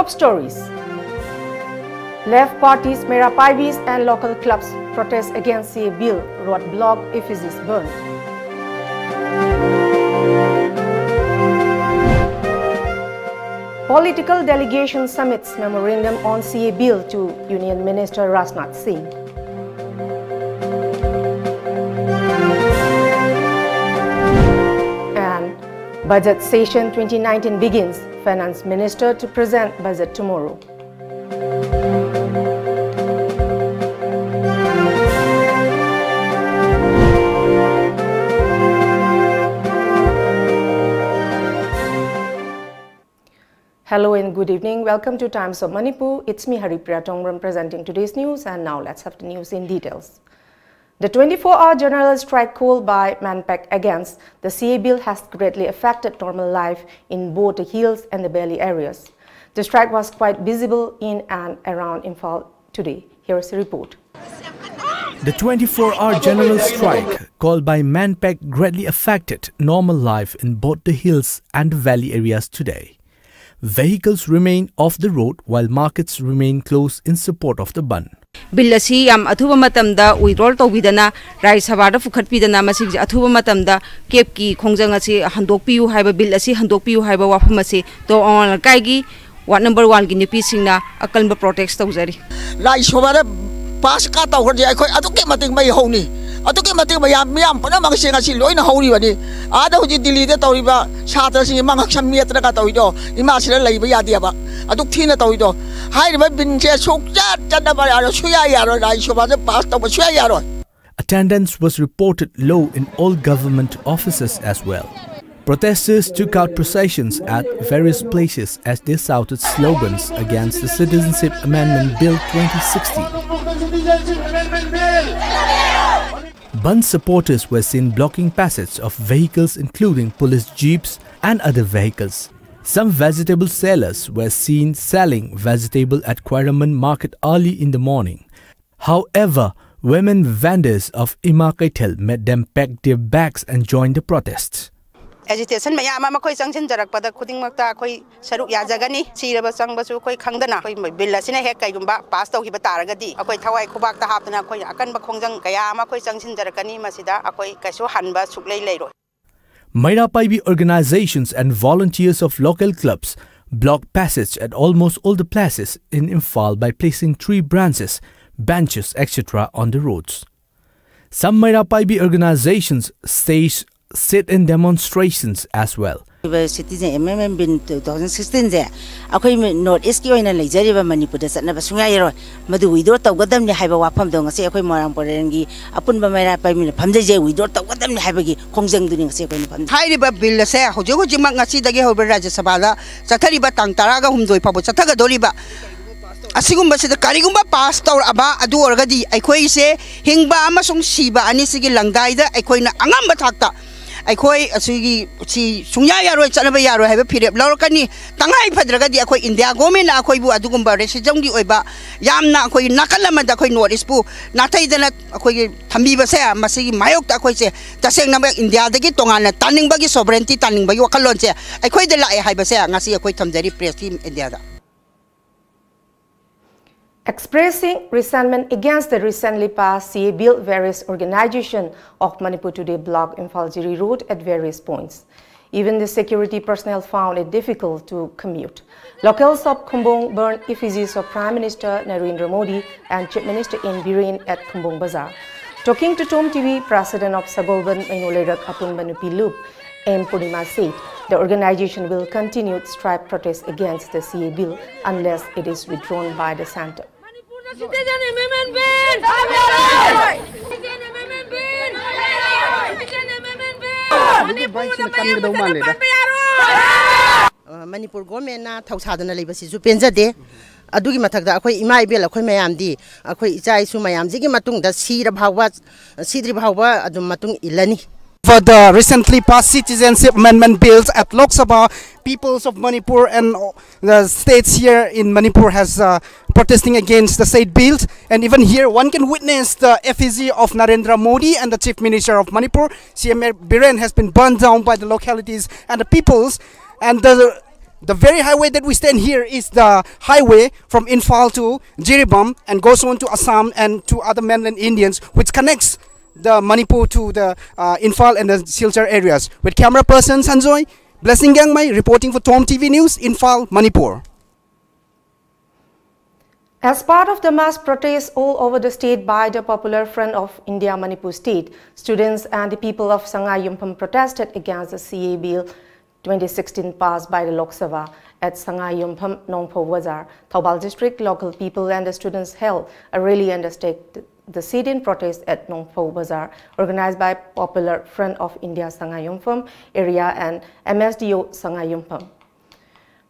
Top stories. Left parties, HARIPRIYA and local clubs protest against CA bill, roadblock effigies burn. Political delegation submits memorandum on CA bill to Union Minister Rajnath Singh. And Budget Session 2019 begins. Finance Minister to present budget tomorrow. Hello and good evening. Welcome to Times of Manipur. It's me, HARIPRIYA, presenting today's news, and now let's have the news in details. The 24-hour general strike called by MANPAC against the CA bill has greatly affected normal life in both the hills and the valley areas. The strike was quite visible in and around Imphal today. Here's a report. The 24-hour general strike called by MANPAC greatly affected normal life in both the hills and the valley areas today. Vehicles remain off the road while markets remain closed in support of the ban. Bill asi yam athuba matamda withdrawal tawbidana Rai Sabha da fukhatpidana masig athuba matamda kep ki khongjang asi handokpiu haiba bill asi handokpiu haiba wafam asi to on kai gi ward number 1 gi nipi singna akalba protest tawjari Rai Sabha da pass ka tawgri ai khoi aduke mating mai honi aduke mating mayam pana mang singa si loina hori bani ada hoji Delhi da tawriba satra sing mang aksam mietra ka tawido ima sila leiba yadi ba aduk thina tawido Attendance was reported low in all government offices as well. Protesters took out processions at various places as they shouted slogans against the Citizenship Amendment Bill 2016. Band supporters were seen blocking passage of vehicles including police jeeps and other vehicles. Some vegetable sellers were seen selling vegetable at Kwaraman market early in the morning. However, women vendors of Imakaitel made them pack their bags and join the protests. Agitation mayama makoi sangchin jarakpada khudingmakta khoi saruk ya jagani siraba sangbasu khoi khangdana khoi bill asina hek kaigumba pass tawhiba taragadi akoi thawai khubak ta haptana khoi akanba khongjang kaya ama khoi sangchin jarakani masida akoi kaisu hanba suklei leiro. HARIPRIYA organizations and volunteers of local clubs blocked passage at almost all the places in Imphal by placing tree branches, benches, etc. on the roads. Some HARIPRIYA organizations staged sit-in demonstrations as well. Citizen Amendment Bill 2016 je akhoi North East ki oina leijariba Manipur da satna basunga yero madu withdraw tawgadam ni haiba wafam dong ase akhoi morang poren gi apunba HARIPRIYA mi phamjai je withdraw tawgadam ni haiba gi khongjang duni ase akhoi pham hairiba bill ase hojogo jimak ngasi dagi hober Rajya Sabha da chathariba tang taraga humdoi phabu chathaga doriba asigumba sida karigumba pass tawr aba adu orgadi akhoi se hingba amasung siba ani sigi langdai da akhoi na angamba thakta akhoi asigi chi sungya yaroi chanaba yaroi haiba phirep lorkani tangai phadragadi akhoi India government akhoi bu adugumba resijam gi oiba yamna akhoi nakalama da akhoi North East pu nathai dana akhoi thambiba se masigi mayok ta akhoi se taseng na India dagi tongana taningba gi sovereignty taningba gi wakalon se akhoi de lae haiba se ngasi akhoi thamjari press team India da. Expressing resentment against the recently passed CA bill, various organizations of Manipur today blocked Imphal-Jiri Road at various points. Even the security personnel found it difficult to commute. Locals of Khumbung burned effigies of Prime Minister Narendra Modi and Chief Minister in Biren at Khumbung Bazaar. Talking to Tom TV, President of Sagolban Mainolerak Apun Banupi Loop, M. Purnima said the organization will continue its strike protest against the CA bill unless it is withdrawn by the center. Citizen Amendment Bill! Citizen Amendment Bill! Citizen Amendment Bill! Manipur government na thausadana leibasi ju penjade adugi mathakda akhoi imai bel akhoi mayamdi akhoi ichai su mayamji gi matungda sidri bhawba adum matung ilani. For the recently passed citizenship amendment bills at Lok Sabha, peoples of Manipur and the states here in Manipur has protesting against the said bills. And even here one can witness the effigy of Narendra Modi and the Chief Minister of Manipur. CM Biren has been burned down by the localities and the peoples. And the The very highway that we stand here is the highway from Imphal to Jiribam and goes on to Assam and to other mainland Indians, which connects the Manipur to the Imphal and the Silchar areas. With camera person Sanjoy, Blessing Gangmai reporting for Tom TV News, Imphal, Manipur. As part of the mass protests all over the state by the Popular Front of India Manipur State, students and the people of Sangay Yumpam protested against the CA Bill 2016 passed by the Lok Sabha at Sangay Yumpam, Nongpo Bazar, Thoubal District. Local people and the students held a rally and the sit-in protest at Nongpo Bazar, organized by Popular Front of India Sangay Yumpam area and MSDO Sangay Yumpam.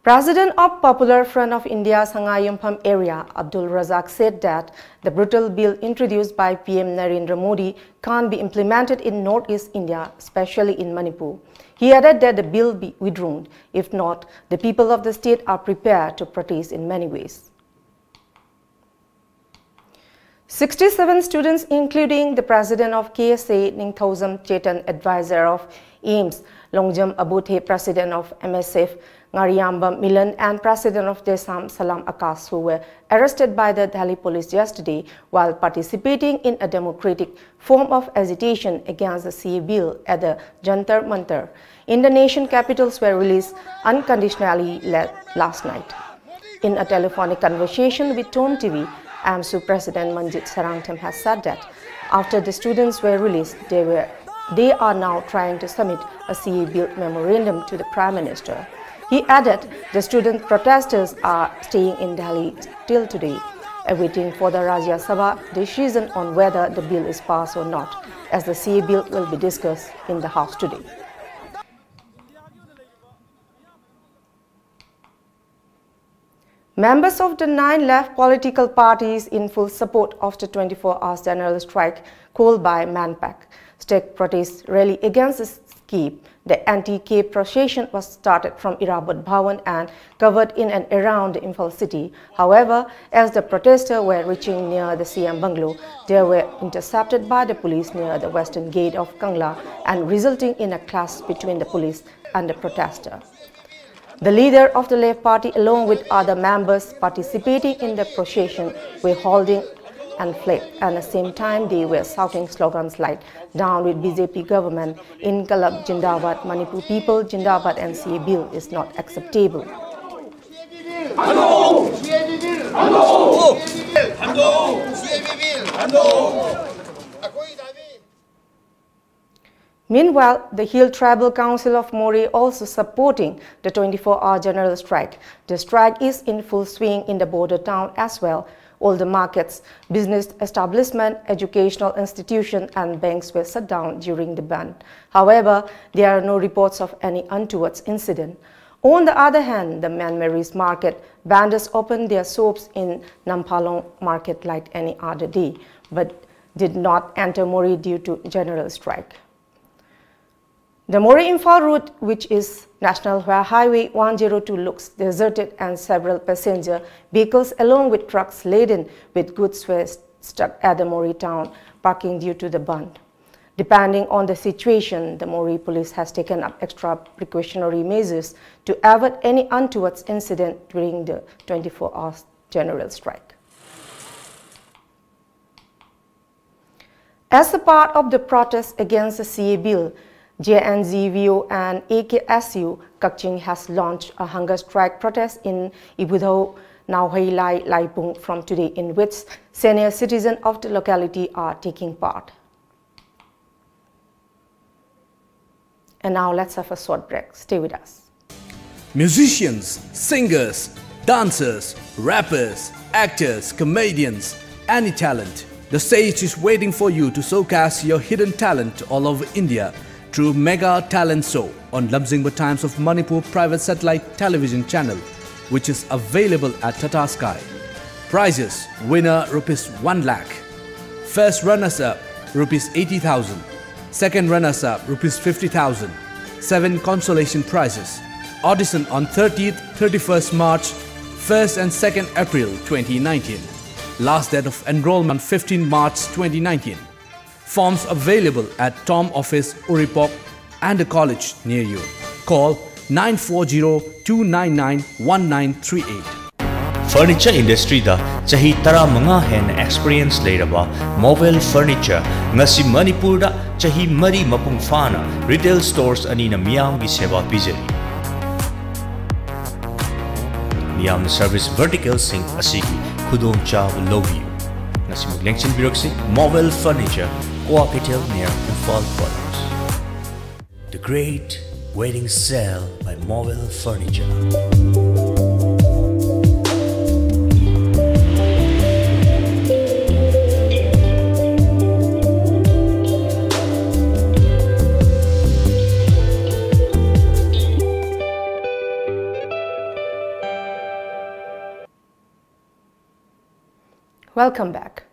President of Popular Front of India Sangay Yumpam area, Abdul Razak, said that the brutal bill introduced by PM Narendra Modi can't be implemented in Northeast India, especially in Manipur. He added that the bill be withdrawn. If not, the people of the state are prepared to protest in many ways. 67 students, including the president of KSA, Ningthausam Chetan, advisor of AIMS, Longjam Abuthe, president of MSF, Ngariamba Milan, and president of Desam Salam Akas, who were arrested by the Delhi police yesterday while participating in a democratic form of agitation against the CA bill at the Jantar Mantar in the nation capitals, were released unconditionally last night. In a telephonic conversation with Tom TV, AMSU President Manjit Sarangtham has said that after the students were released, they are now trying to submit a CA bill memorandum to the Prime Minister. He added the student protesters are staying in Delhi till today, awaiting for the Rajya Sabha decision on whether the bill is passed or not, as the CA bill will be discussed in the House today. Members of the 9 left political parties in full support of the 24-hour general strike called by Manpack. Stake protest rally against the scheme. The anti-Cape procession was started from Irabad Bhawan and covered in and around the Imphal city. However, as the protesters were reaching near the CM bungalow, they were intercepted by the police near the western gate of Kangla and resulting in a clash between the police and the protester. The leader of the Left Party, along with other members participating in the procession, were holding and fled. At the same time, they were shouting slogans like "Down with BJP government," "Inkalab Jindabad," "Manipur people Jindabad," and "CA bill is not acceptable." Meanwhile, the Hill Tribal Council of Moree also supporting the 24-hour general strike. The strike is in full swing in the border town as well. All the markets, business establishment, educational institutions and banks were shut down during the ban. However, there are no reports of any untoward incident. On the other hand, the Manmary's market vendors opened their shops in Nampalong market like any other day, but did not enter Moree due to general strike. The Moree-Imphal route, which is National Highway 102, looks deserted and several passenger vehicles along with trucks laden with goods were stuck at the Moree town parking due to the ban. Depending on the situation, the Moree police has taken up extra precautionary measures to avoid any untoward incident during the 24-hour general strike. As a part of the protest against the CA bill, JNZVO and AKSU Kakching has launched a hunger strike protest in Ibudho, Nauhai Lai Laipung from today, in which senior citizens of the locality are taking part. And now let's have a short break. Stay with us. Musicians, singers, dancers, rappers, actors, comedians, any talent. The stage is waiting for you to showcase your hidden talent all over India through Mega Talent Show on lamjingbatomtv of Manipur private satellite television channel, which is available at Tata Sky. Prizes: winner ₹1 lakh, first runners-up ₹80,000, second runners-up ₹50,000, 7 consolation prizes. Audition on 30th, 31st March, 1st and 2nd April 2019. Last date of enrollment 15 March 2019. Forms available at Tom Office, Uripok and a college near you. Call 940-299-1938. Furniture industry da chahi tara manga hen experience leiraba Mobile Furniture ngasi Manipur da chahi mari mapung fana retail stores anina miyam gi seva pijari. Miyam service vertical sink asigi khudong chaw lobiu. Ngasi muglengchin biroksi Mobile Furniture Coapitel near Infal Products. The Great Wedding Sale by Mobile Furniture. Welcome back.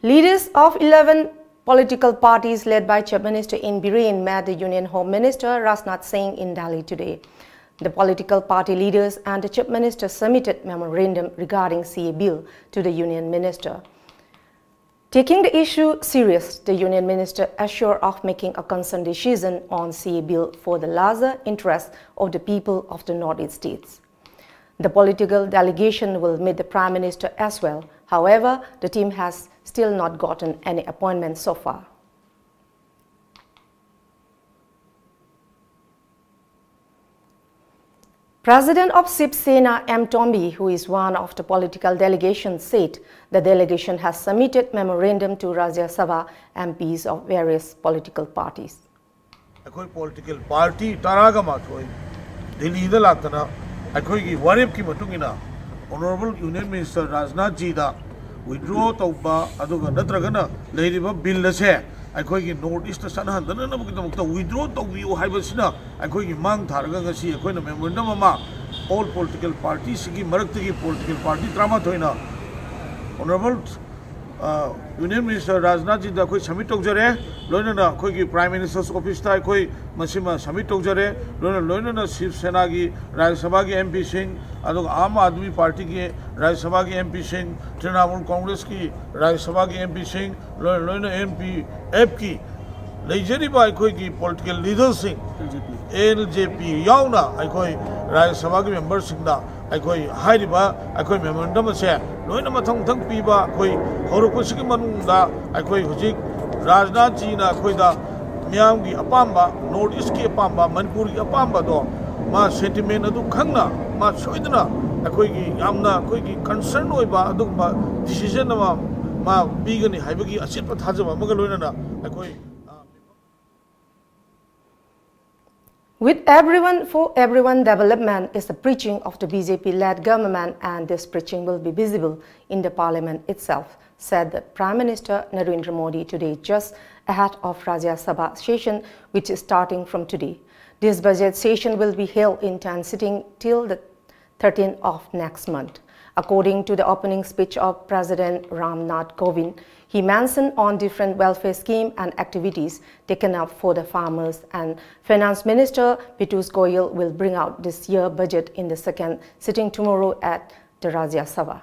Leaders of 11 political parties led by Chief Minister in Birren met the Union Home Minister Rajnath Singh in Delhi today. The political party leaders and the Chief Minister submitted memorandum regarding CA bill to the Union Minister. Taking the issue serious, the Union Minister assured of making a concerned decision on CA bill for the larger interest of the people of the Northeast states. The political delegation will meet the Prime Minister as well. However, the team has still not gotten any appointment so far. President of Shiv Sena M. Tombi, who is one of the political delegation, said the delegation has submitted memorandum to Rajya Sabha MPs of various political parties. Political party Taraga Mathoi, Delhi the Latana, Akogi Warib Kimatungina, Honorable Union Minister Rajnath Ji da withdraw Tauba Aduga Natragana, Lady Bill the Share, Akogi Northeast Sanahan, the Nanamaka withdraw Tobi Hibasina, Akogi Mang Taragasi, Akona memorandum, all political parties, Sigi Maratiki political party, Tramatoina. Honorable Union Minister Rajnath Ji da koi summit tokjare loina koi ki Prime Minister's office ta koi masima summit tokjare loina Shiv Sena gi Rajya Sabha gi MP Singh adu Aam Aadmi Party ki Rajya Sabha gi MP Singh Trinamool Congress ki Rajya Sabha gi MP Singh loina MP F ki leijari ba koi ki political leaders Singh LJP yauna koi Rajya Sabha gi members Singh da koi hairiba koi memorandum se loina mathang thang piba koi Horokosiki Manunda, Akoi Hujik, Rajnath Ji na Koida, Miamgi Apamba, Northeast Ki Apamba, Manipuri Apamba do, Ma sentiment adu Kangna, Ma Soidana, Akoigi Yamna, Koigi concern Oiba, Aduma, decision of Ma Bigani, Hibagi, Asipat Hazama, Magaluna, Akoi. With everyone for everyone development is the preaching of the BJP-led government, and this preaching will be visible in the parliament itself, said the Prime Minister Narendra Modi today just ahead of Rajya Sabha session, which is starting from today. This budget session will be held in 10 sitting till the 13th of next month. According to the opening speech of President Ram Nath Kovind, he mentioned on different welfare schemes and activities taken up for the farmers, and Finance Minister Piyush Goyal will bring out this year's budget in the second sitting tomorrow at the Rajya Sabha.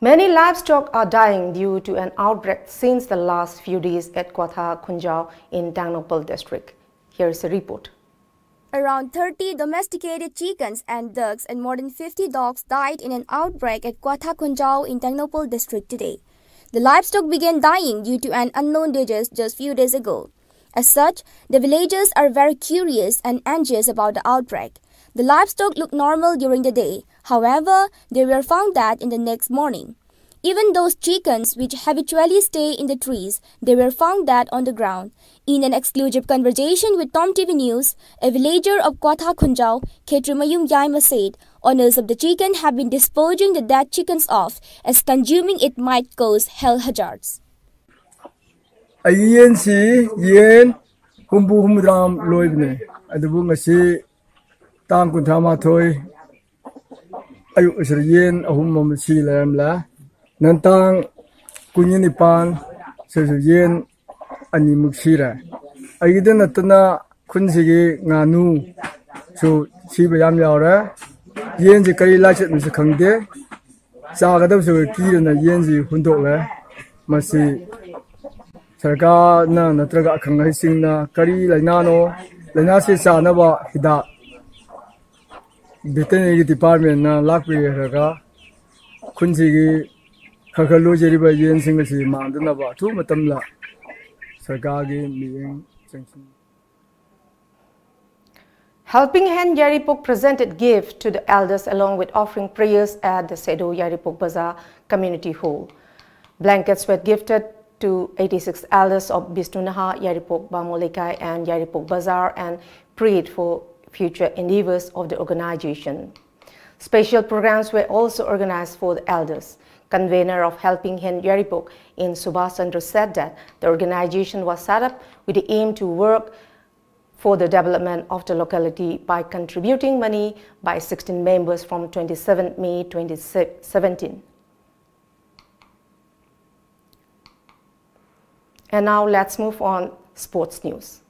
Many livestock are dying due to an outbreak since the last few days at Kwatha Khunjau in Tangnopal district. Here is a report. Around 30 domesticated chickens and ducks and more than 50 dogs died in an outbreak at Kwatha Khunjau in Tangnopal district today. The livestock began dying due to an unknown disease just few days ago. As such, the villagers are very curious and anxious about the outbreak. The livestock looked normal during the day. However, they were found dead in the next morning. Even those chickens which habitually stay in the trees, they were found dead on the ground. In an exclusive conversation with Tom TV News, a villager of Kwatha Khunjau, Khetrimayum Yaima, said owners of the chicken have been disposing the dead chickens off, as consuming it might cause health hazards. Yen humbu humram loibne adubu ngasi tam kunthama thoi ayu usriyen ahum si lamla nantang kunyinipan sesuyen ani muksira ayidan atna kunsigi nganu so sibayam yawra yen ji kari lachet mus khangde sagadab so kirna yen ji hundokla masi सरकार ना नत्रगा खंगाई सिंह ना करी लाइनानो लाइना से चानबा हिदा veterinary department ना लाखपिरगा खुनसिगी खखलो जेरिबा येन सिंह से मांदनबा थु मतमला सरकार की मियेंग संगसिन Helping Hand Yaripok presented gifts to the elders along with offering prayers at the Sedo Yaripok Bazaar Community Hall. Blankets were gifted to 86 elders of Bisnunaha, Yaripok Bamolekai and Yaripok Bazaar and prayed for future endeavors of the organization. Special programs were also organized for the elders. Convener of Helping Hand Yaripok in Subhash Chandra said that the organization was set up with the aim to work for the development of the locality by contributing money by 16 members from 27 May 2017. And now let's move on sports news.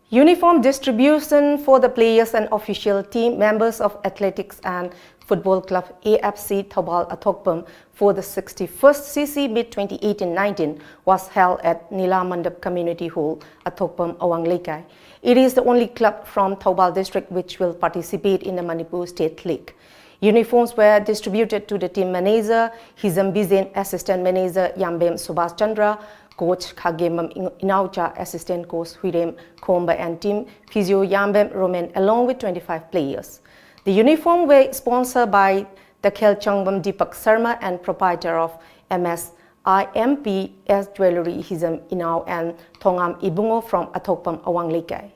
Uniform distribution for the players and official team members of Athletics and Football Club AFC Thobal Athokpam for the 61st CC Mid 2018-19 was held at Nilamandap Community Hall, Athokpam, Awang Lekai. It is the only club from Thobal district which will participate in the Manipur State League. Uniforms were distributed to the team manager, Hizam Bizen, assistant manager Yambem Subhash Chandra, coach Khagemam Inaucha, assistant coach Huirem Khomba and team physio Yambem Roman along with 25 players. The uniform were sponsored by the Khel Changbam Deepak Sarma and proprietor of MS IMPS Jewelry Hizam Inau and Thongam Ibungo from Athokpam Awang Lekai.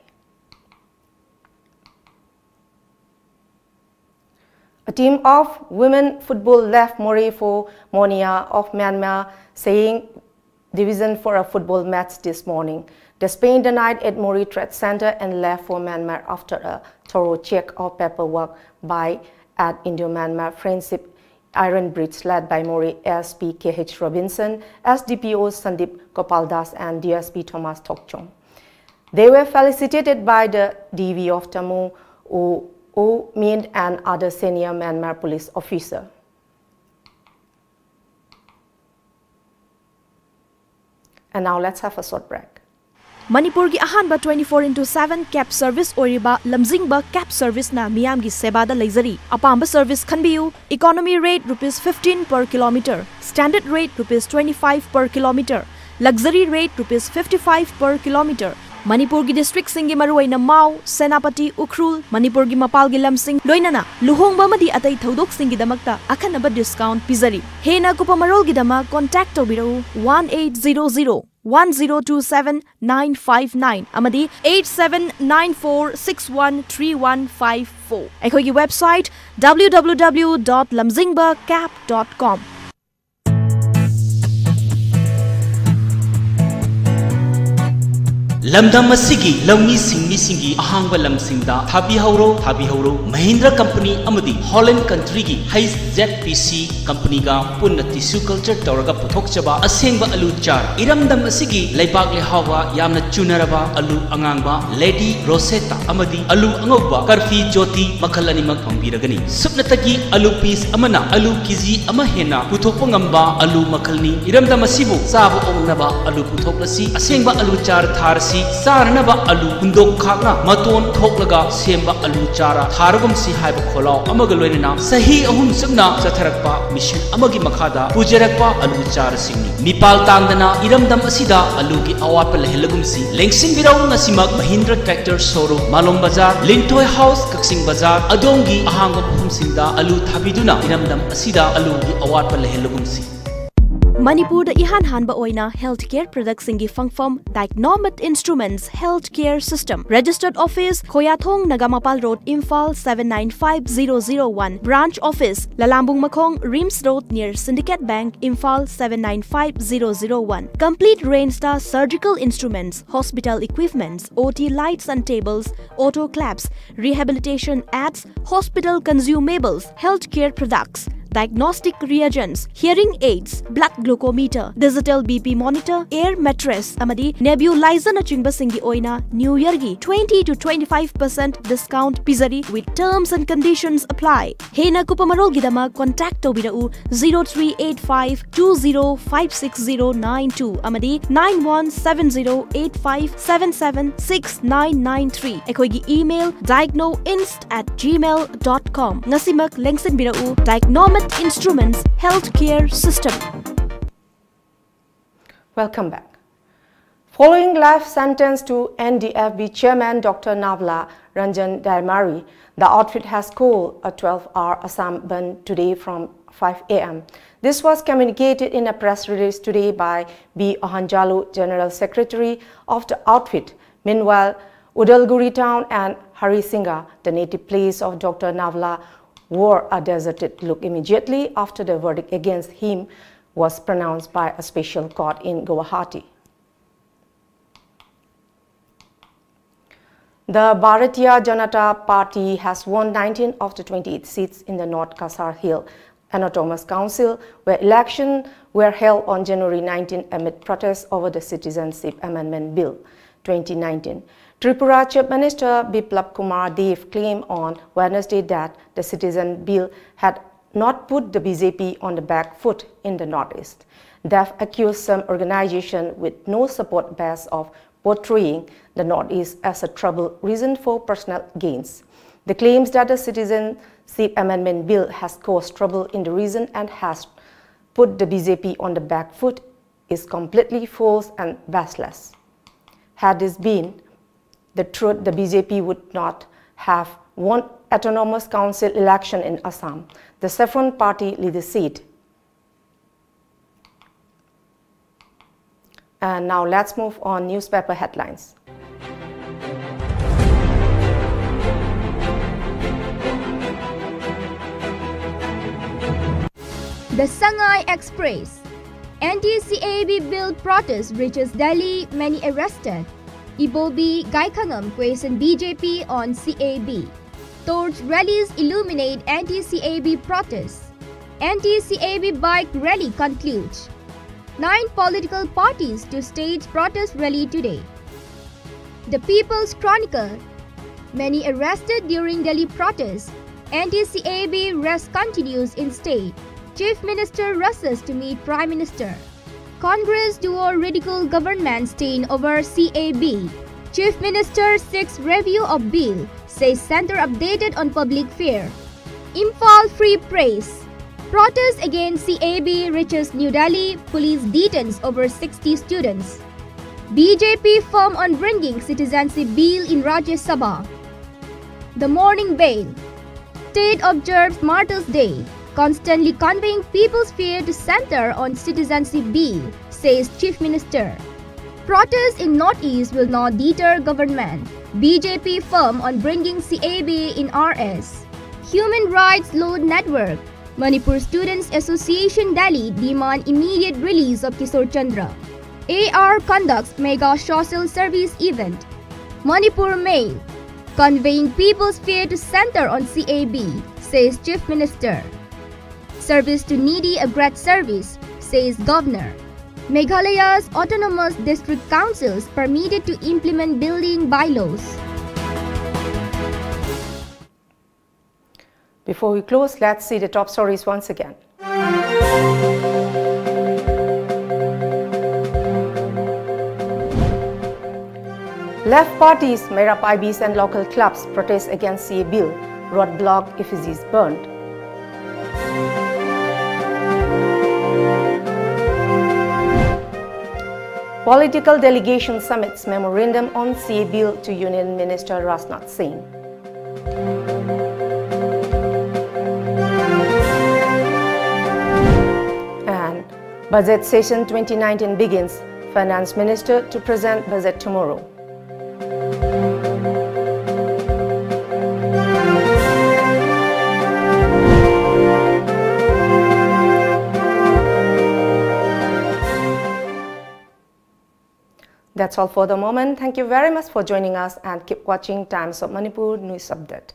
A team of women football left Mori for Monia of Myanmar, saying division for a football match this morning. They spent the night at Mori Trade Center and left for Myanmar after a thorough check of paperwork by at Indo-Myanmar Friendship Iron Bridge led by Mori SP KH Robinson, SDPO Sandip Gopaldas and DSP Thomas Tokchong. They were felicitated by the DV of Tamu O Mint and other senior Myanmar police officer. And now let's have a short break. Manipur gi ahanba 24/7 cab service oriba lamjingba cab service na miyam gi seba da leizari. Apamba service khanbiu. Economy rate ₹15 per kilometer, standard rate ₹25 per kilometer, luxury rate ₹55 per kilometer. Manipur gi district singi maruaina Mau, Senapati, Ukhrul, Manipur gi mapal gi lamsing loinana luhongba madi atai thodok singi damakta akhanaba discount pizari. Hena kupamarol gi dama contact tobirau 1800 1027 959 amadi 8794613154. Ekhogi website www.lamjingbacap.com. Lamdam asigi lawmi singmi singi ahangba lamsingda thabi hauro Mahindra company amadi Holland country gi Heiss ZPC company ga punna tissue culture tawraga puthokchaba asengba alu char iramdam asigi leibak lehawa yamna chunaraba alu angangba Lady Rosetta amadi alu angogba karfi jyoti makhal animak pambiragani supnatagi alu piece amana alu kg ama hena puthokpa ngamba alu makhalni iramdam asibu sabu ongnaba alu puthoklasi asengba alu char tharsi Saranaba alu hundok khakna maton thoklaga semba alu chara tharagum si haiba kholau amagaloina sahi ahum sumna chatharakpa mission amagi makhada pujarakpa alu chara singni mipal tangdana iramdam asida alu gi awapa lehelagum si lengsing birau ngasimak Mahindra tractor showroom Malong Bazar Lintoi House Kaksing Bazar adongi ahangba phumsingda alu thabiduna iramdam asida alu gi awapa lehelagum si Manipur da ihan hanba oina healthcare products singi fangfam Diagnomet Instruments Healthcare System. Registered office Khoyathong Nagamapal Road Imphal 795001. Branch office Lalambung Makhong Rims Road near Syndicate Bank Imphal 795001. Complete range star surgical instruments, hospital equipments, OT lights and tables, auto claps, rehabilitation ads, hospital consumables, healthcare products. diagnostic reagents, hearing aids, blood glucometer, digital BP monitor, air mattress, amadi nebulizer na chingba singi oina New Year gi 20 to 25% discount pizari with terms and conditions apply. Hena kupamarol gidama contact tobirau 0385 20569092 amadi 917085776993. Ekoigi email diagnoinst@gmail.com. Ngasimak lengsin birau Diagnomet Instruments Healthcare System. Welcome back. Following life sentence to NDFB Chairman Dr. Navla Ranjan Daimari, the outfit has called a 12-hour Assam ban today from 5 a.m. This was communicated in a press release today by B. Ohanjalu, General Secretary of the outfit. Meanwhile, Udalguri town and Harisinga, the native place of Dr. Navla, wore a deserted look immediately after the verdict against him was pronounced by a special court in Guwahati. The Bharatiya Janata Party has won 19 of the 28 seats in the North Kasar Hill Autonomous Council, where elections were held on January 19 amid protests over the Citizenship Amendment Bill 2019. Tripura Chief Minister Biplab Kumar Dev claimed on Wednesday that the Citizen Bill had not put the BJP on the back foot in the Northeast. Dev accused some organization with no support base of portraying the Northeast as a trouble reason for personal gains. The claims that the Citizenship Amendment Bill has caused trouble in the region and has put the BJP on the back foot is completely false and baseless. Had this been the truth, the BJP would not have won Autonomous Council election in Assam, the Saffron Party leader said. And now let's move on newspaper headlines. The Sangai Express. Anti-CAB bill protest reaches Delhi, many arrested. Ibobi Gaikhangam question BJP on CAB. Torch rallies illuminate anti-CAB protests. Anti-CAB bike rally concludes. 9 political parties to stage protest rally today. The People's Chronicle. Many arrested during Delhi protests. Anti-CAB rest continues in state. Chief Minister rushes to meet Prime Minister. Congress duo ridicule government stain over CAB. Chief Minister seeks review of bill, says Centre updated on public fare. Imphal Free Press. Protest against CAB reaches New Delhi, police detains over 60 students. BJP firm on bringing citizenship bill in Rajya Sabha. The Morning Bail. State observes Martyrs' Day, constantly conveying people's fear to center on citizenship bill, says Chief Minister. Protests in Northeast will not deter government. BJP firm on bringing CAB in RS. Human Rights Load Network. Manipur Students Association Delhi demand immediate release of Kishore Chandra. AR conducts mega social service event. Manipur Mail. Conveying people's fear to center on CAB, says Chief Minister. Service to needy a great service, says Governor. Meghalaya's autonomous district councils permitted to implement building bylaws. Before we close, let's see the top stories once again. Left parties, Mera Paibis and local clubs protest against CA bill, roadblock effigies burned. Political delegation submits memorandum on CA bill to Union Minister Rajnath Singh. And Budget Session 2019 begins. Finance Minister to present budget tomorrow. That's all for the moment. Thank you very much for joining us and keep watching Times of Manipur News Update.